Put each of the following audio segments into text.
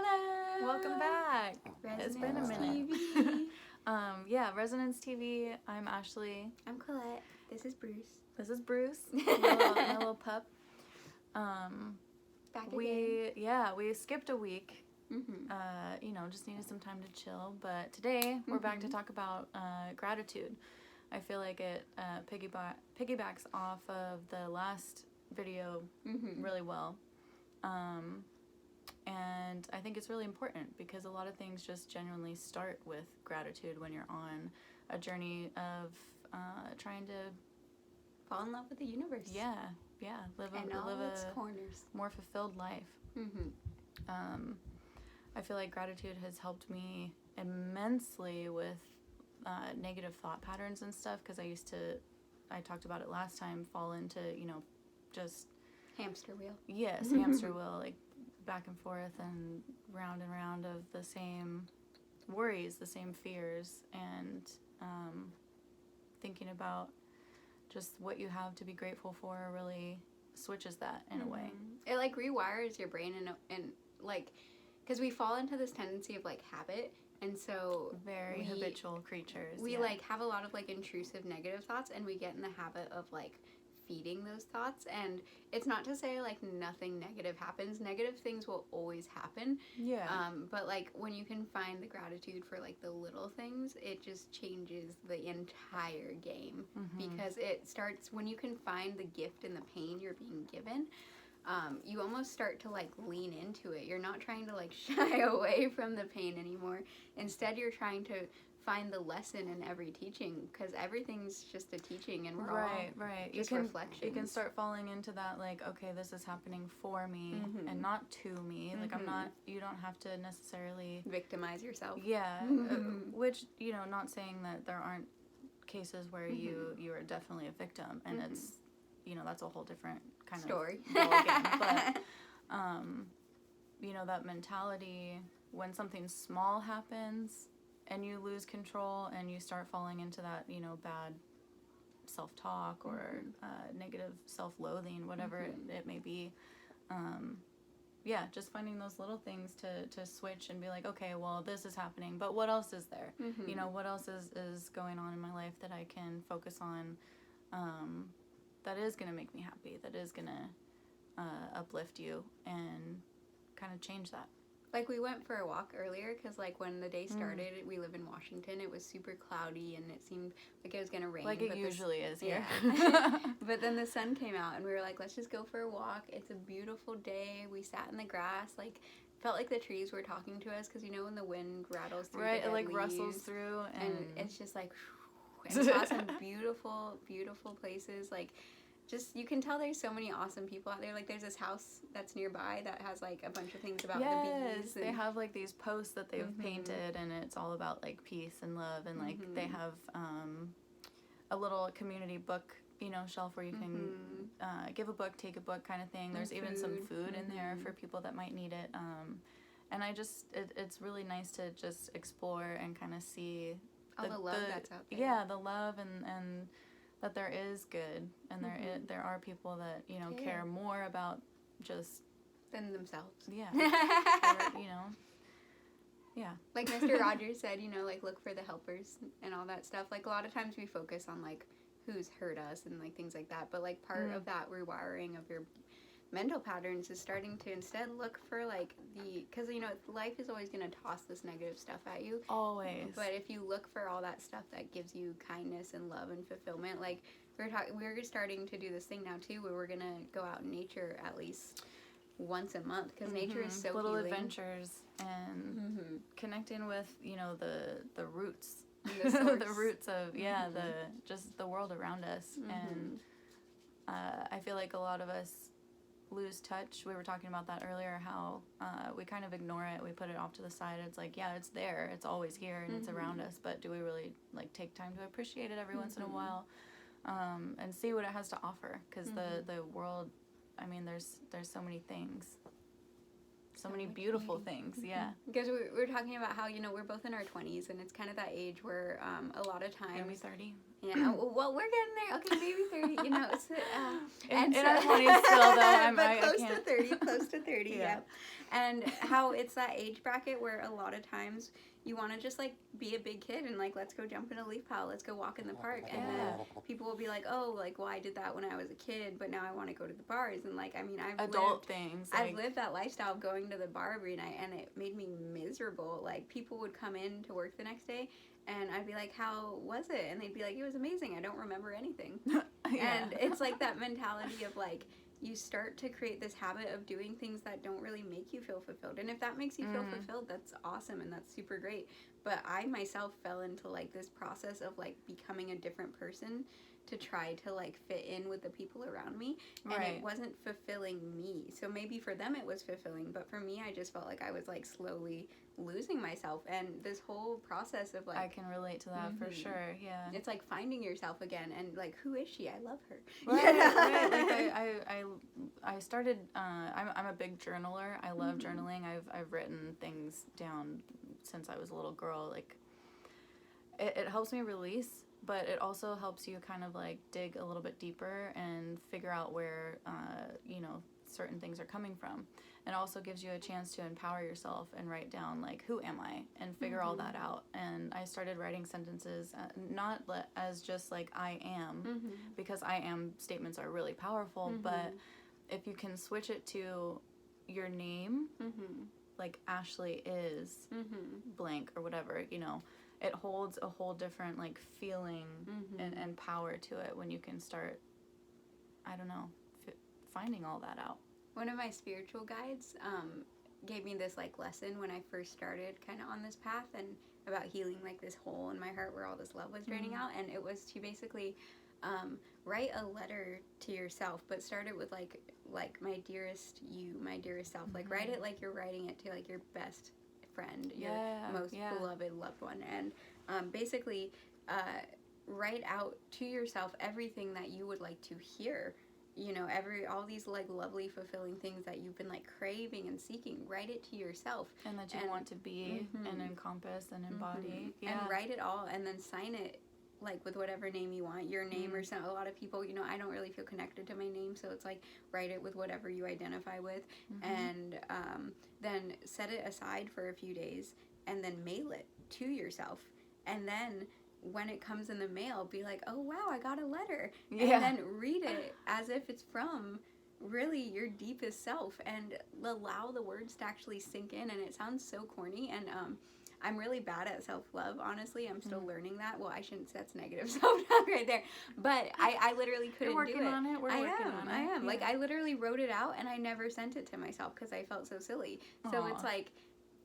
Hello! Welcome back. It's been a minute. TV. Resonance TV. I'm Ashley. I'm Colette. This is Bruce. This is Bruce, my little pup. Back we skipped a week. Mm-hmm. Just needed some time to chill. But today we're back to talk about gratitude. I feel like it piggybacks off of the last video really well. And I think it's really important because a lot of things just genuinely start with gratitude when you're on a journey of trying to fall in love with the universe. Live all a its corners. more fulfilled life. I feel like gratitude has helped me immensely with negative thought patterns and stuff because I talked about it last time, fall into, just Hamster wheel. Yes, hamster wheel, like back and forth and round of the same worries, the same fears, and thinking about just what you have to be grateful for really switches that in a way. It like rewires your brain and like, because we fall into this tendency of like habit, and so Very habitual creatures. We like have a lot of like intrusive negative thoughts, and we get in the habit of like feeding those thoughts. And it's not to say like nothing negative happens. Negative things will always happen. But like when you can find the gratitude for like the little things, it just changes the entire game. Because it starts when you can find the gift in the pain you're being given. You almost start to like lean into it. You're not trying to like shy away from the pain anymore. Instead, you're trying to find the lesson in every teaching, because everything's just a teaching, and we're all just reflections. You can start falling into that, like, okay, this is happening for me and not to me. Like, you don't have to necessarily victimize yourself. Which, not saying that there aren't cases where you are definitely a victim, and it's, that's a whole different kind story. of ballgame. But, that mentality, when something small happens and you lose control and you start falling into that, bad self-talk or negative self-loathing, whatever it may be. Just finding those little things to switch and be like, okay, well, this is happening, but what else is there? What else is going on in my life that I can focus on that is going to make me happy, that is going to uplift you and kind of change that. Like, we went for a walk earlier because, like, when the day started, we live in Washington, it was super cloudy and it seemed like it was going to rain. Like it usually is here. But then the sun came out and we were like, let's just go for a walk. It's a beautiful day. We sat in the grass, like, felt like the trees were talking to us because, when the wind rattles through it like leaves, rustles through. And it's just like, and we saw some beautiful, beautiful places, like, just, you can tell there's so many awesome people out there. Like, there's this house that's nearby that has, like, a bunch of things about the bees. They have, like, these posts that they've painted, and it's all about, like, peace and love. And, like, they have a little community book, shelf where you can give a book, take a book kind of thing. There's even some food in there for people that might need it. And it's really nice to just explore and kind of see all the love that's out there. Yeah, the love and that there is good, and there are people that care more about just than themselves. Like Mr. Rogers said, like, look for the helpers and all that stuff. Like, a lot of times we focus on like who's hurt us and like things like that, but like part of that rewiring of your mental patterns is starting to instead look for like because life is always going to toss this negative stuff at you, always, but if you look for all that stuff that gives you kindness and love and fulfillment, like we're starting to do this thing now too where we're going to go out in nature at least once a month because nature is so little healing. Adventures and connecting with the roots the the roots of the world around us. And I feel like a lot of us lose touch. We were talking about that earlier, how we kind of ignore it, we put it off to the side. It's like, it's there, it's always here, and it's around us, but do we really like take time to appreciate it every once in a while and see what it has to offer? Because the world, I mean, there's so many things, so many beautiful things. Because we're talking about how we're both in our 20s, and it's kind of that age where a lot of times maybe 30. Yeah, well, we're getting there. Okay, maybe 30, you know. It's, in our 20s still, though. But close to 30, yeah. And how it's that age bracket where a lot of times you want to just, like, be a big kid and, like, let's go jump in a leaf pile, let's go walk in the park. And then people will be like, oh, like, well, I did that when I was a kid, but now I want to go to the bars. And, like, I mean, I've lived that lifestyle of going to the bar every night, and it made me miserable. Like, people would come in to work the next day, and I'd be like, how was it? And they'd be like, it was amazing. I don't remember anything. And it's like that mentality of, like, you start to create this habit of doing things that don't really make you feel fulfilled. And if that makes you feel fulfilled, that's awesome and that's super great. But I myself fell into, like, this process of, like, becoming a different person to try to, like, fit in with the people around me. And it wasn't fulfilling me. So maybe for them it was fulfilling, but for me I just felt like I was, like, slowly losing myself. And this whole process of, like, I can relate to that for sure. Yeah, it's like finding yourself again and, like, who is she? I love her. Right. Like I started I'm a big journaler. I love journaling. I've written things down since I was a little girl. Like, it helps me release, but it also helps you kind of, like, dig a little bit deeper and figure out where you know, certain things are coming from. It also gives you a chance to empower yourself and write down, like, who am I, and figure all that out. And I started writing sentences, not as just, like, I am, because I am statements are really powerful, but if you can switch it to your name, like Ashley is blank or whatever, you know, it holds a whole different, like, feeling and power to it when you can start, I don't know, finding all that out. One of my spiritual guides gave me this, like, lesson when I first started kind of on this path, and about healing, like, this hole in my heart where all this love was draining out. And it was to basically write a letter to yourself, but start it with, like my dearest you, my dearest self. Like, write it like you're writing it to, like, your best friend, your most beloved loved one. And basically write out to yourself everything that you would like to hear. You know, all these, like, lovely, fulfilling things that you've been, like, craving and seeking. Write it to yourself. And that you want to be and encompass and embody. And write it all, and then sign it, like, with whatever name you want. Your name or some. A lot of people, you know, I don't really feel connected to my name, so it's like, write it with whatever you identify with. And then set it aside for a few days, and then mail it to yourself. And then when it comes in the mail, be like, oh, wow, I got a letter. And then read it as if it's from really your deepest self, and allow the words to actually sink in. And it sounds so corny, and I'm really bad at self-love, honestly. I'm still learning that. Well, I shouldn't say that's negative self-talk right there. But I literally couldn't do it. You're working on it. We're working on it. I am. Yeah. Like, I literally wrote it out, and I never sent it to myself because I felt so silly. So it's like,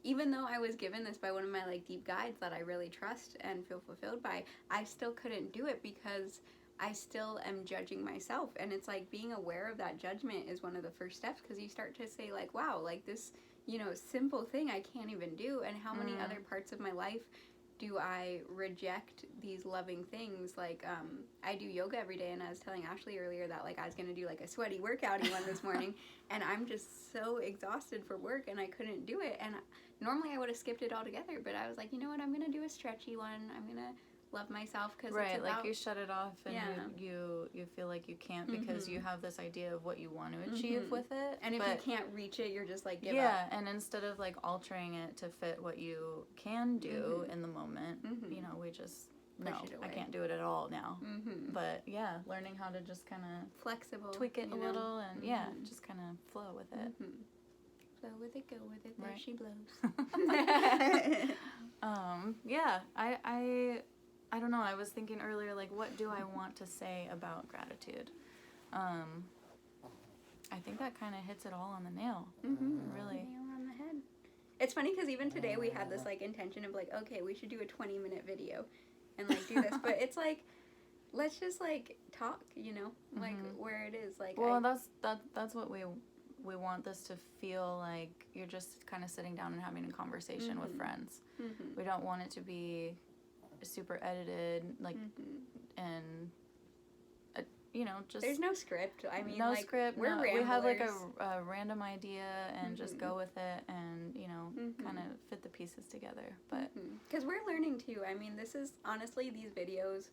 even though I was given this by one of my, like, deep guides that I really trust and feel fulfilled by, I still couldn't do it because I still am judging myself. And it's like, being aware of that judgment is one of the first steps, because you start to say, like, wow, like, this, you know, simple thing I can't even do. And how many other parts of my life do I reject these loving things? Like, I do yoga every day, and I was telling Ashley earlier that, like, I was going to do, like, a sweaty workouty one this morning, and I'm just so exhausted for work, and I couldn't do it. And normally I would have skipped it altogether, but I was like, you know what, I'm going to do a stretchy one. I'm going to love myself, because it's about, like, you shut it off, and you feel like you can't, because you have this idea of what you want to achieve with it, and if you can't reach it, you're just like, give up. And instead of, like, altering it to fit what you can do in the moment, you know, we just I can't do it at all now. But learning how to just kind of flexible, tweak it a little, and just kind of flow with it. Flow with it, go with it, there she blows. I don't know, I was thinking earlier, like, what do I want to say about gratitude? I think that kind of hits it all on the nail. Really. Nail on the head. It's funny, because even today we had this, like, intention of, like, okay, we should do a 20-minute video and, like, do this. But it's like, let's just, like, talk, you know, like, where it is. Like, well, that's what we want this to feel like. You're just kind of sitting down and having a conversation with friends. We don't want it to be super edited, like, and you know, just there's no script. I mean, no like, script. We're we have, like, a random idea, and just go with it, and, you know, kind of fit the pieces together. But because we're learning too. I mean, this is honestly, these videos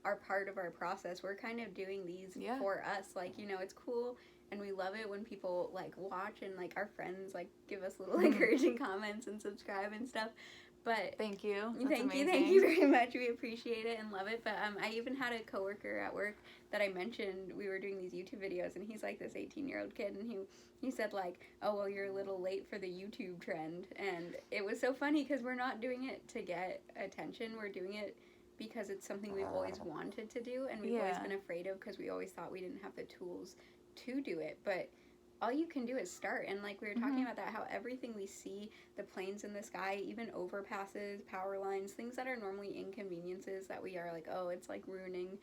are part of our process. We're kind of doing these for us. Like, you know, it's cool and we love it when people like watch and like our friends like give us little encouraging comments and subscribe and stuff. But thank you. That's amazing. Thank you very much. We appreciate it and love it. But I even had a coworker at work that I mentioned. We were doing these YouTube videos, and he's like this 18-year-old kid, and he said like, "Oh well, you're a little late for the YouTube trend." And it was so funny because we're not doing it to get attention. We're doing it because it's something we've always wanted to do, and we've always been afraid of because we always thought we didn't have the tools to do it. But all you can do is start. And like we were talking about that, how everything we see, the planes in the sky, even overpasses, power lines, things that are normally inconveniences that we are like, oh, it's like ruining,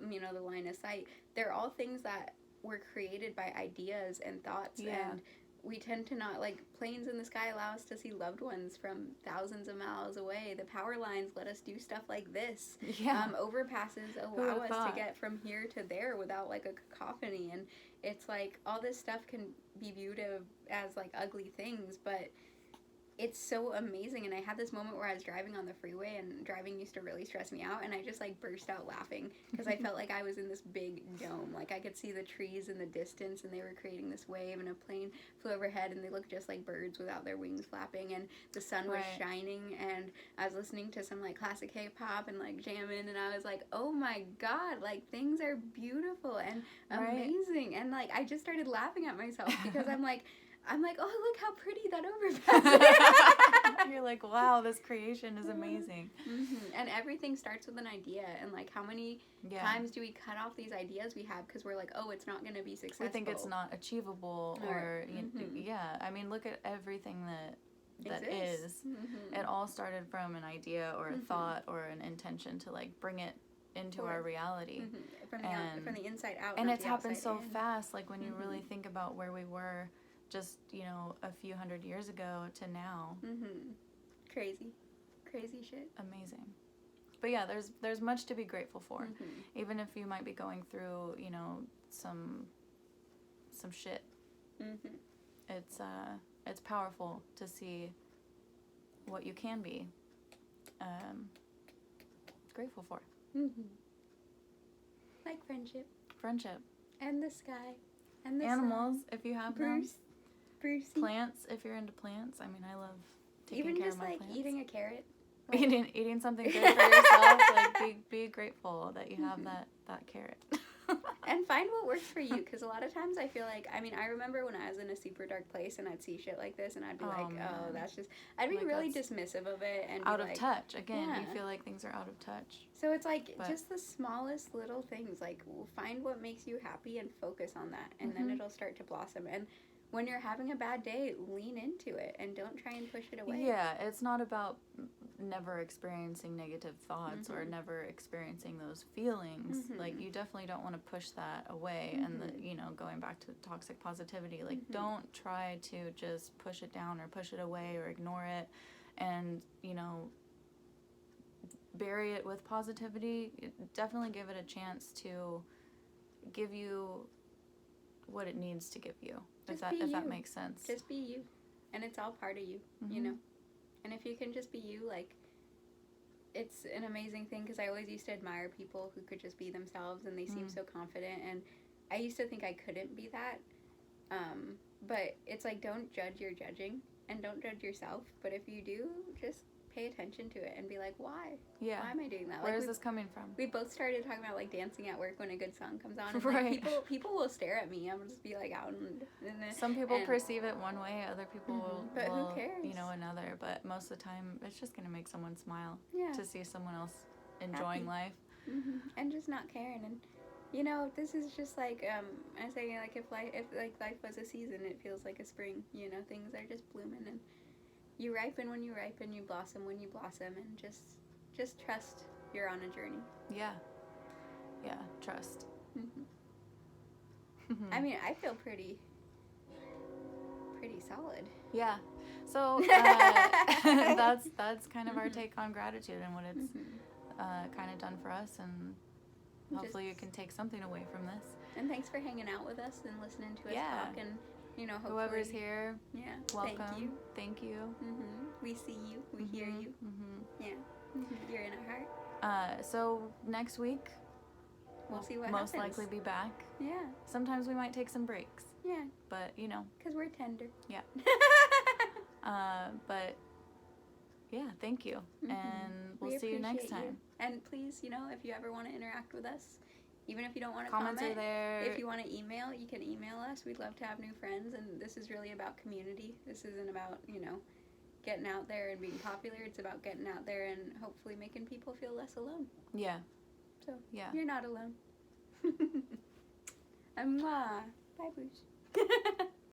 you know, the line of sight. They're all things that were created by ideas and thoughts. And we tend to not, like, planes in the sky allow us to see loved ones from thousands of miles away. The power lines let us do stuff like this. Overpasses allow us to get from here to there without like a cacophony. And it's like all this stuff can be viewed as like ugly things, but it's so amazing. And I had this moment where I was driving on the freeway, and driving used to really stress me out, and I just like burst out laughing because I felt like I was in this big dome. Like I could see the trees in the distance, and they were creating this wave, and a plane flew overhead, and they looked just like birds without their wings flapping, and the sun was shining, and I was listening to some like classic K-pop and like jamming, and I was like, oh my god, like things are beautiful and amazing. And like I just started laughing at myself because I'm like, oh, look how pretty that overpass is. You're like, wow, this creation is amazing. And everything starts with an idea. And like, how many times do we cut off these ideas we have because we're like, oh, it's not going to be successful. We think it's not achievable, or I mean, look at everything that is. It all started from an idea or a thought or an intention to like bring it into our reality. From the inside out. And it's happened so fast. Like when you really think about where we were just, you know, a few hundred years ago to now. Crazy shit. Amazing. But yeah, there's much to be grateful for. Even if you might be going through, you know, some shit. It's powerful to see what you can be grateful for. Like friendship. And the sky. And the animals, sun. if you have Brucey. Plants, if you're into plants. I mean, I love taking even care just of my like plants. eating a carrot. Like, eating something good for yourself. Like be grateful that you have that carrot. And find what works for you, because a lot of times I feel like, I mean, I remember when I was in a super dark place and I'd see shit like this and I'd be that's just, I'd be like really dismissive of it and out be of like, touch. Again, you feel like things are out of touch. So it's like just the smallest little things, like find what makes you happy and focus on that, and then it'll start to blossom. And when you're having a bad day, lean into it and don't try and push it away. Yeah, it's not about never experiencing negative thoughts or never experiencing those feelings. Like, you definitely don't want to push that away. And, you know, going back to toxic positivity, like, don't try to just push it down or push it away or ignore it and, you know, bury it with positivity. Definitely give it a chance to give you what it needs to give you. If that makes sense. Just be you. And it's all part of you, you know? And if you can just be you, like, it's an amazing thing, because I always used to admire people who could just be themselves and they seem so confident. And I used to think I couldn't be that. But it's like, don't judge your judging and don't judge yourself. But if you do, just pay attention to it and be like, why? Yeah. Why am I doing that? Where like, is this coming from? We both started talking about like dancing at work when a good song comes on. And, like, people will stare at me. I'm just be like out some people perceive it one way, other people will, who cares? You know, another. But most of the time, it's just gonna make someone smile to see someone else enjoying life and just not caring. And you know, this is just like I say, like if life was a season, it feels like a spring. You know, things are just blooming and you ripen when you ripen, you blossom when you blossom, and just trust you're on a journey. Yeah, trust. I mean, I feel pretty solid. Yeah, so that's kind of our take on gratitude and what it's kind of done for us, and hopefully you can take something away from this. And thanks for hanging out with us and listening to us talk, and you know, hopefully, whoever's here, welcome. Thank you. We see you, we hear you. You're in our heart. So next week we'll see what most happens. likely be back. Yeah. Sometimes we might take some breaks. Yeah. But, you know. Because we're tender. Yeah. But, yeah, thank you. Mm-hmm. And we'll see you next time. And please, you know, if you ever want to interact with us, even if you don't want to Comments comment, are there. if you want to email, you can email us. We'd love to have new friends. And this is really about community. This isn't about, you know, getting out there and being popular. It's about getting out there and hopefully making people feel less alone. Yeah. So, yeah. You're not alone. Bye, Boosh.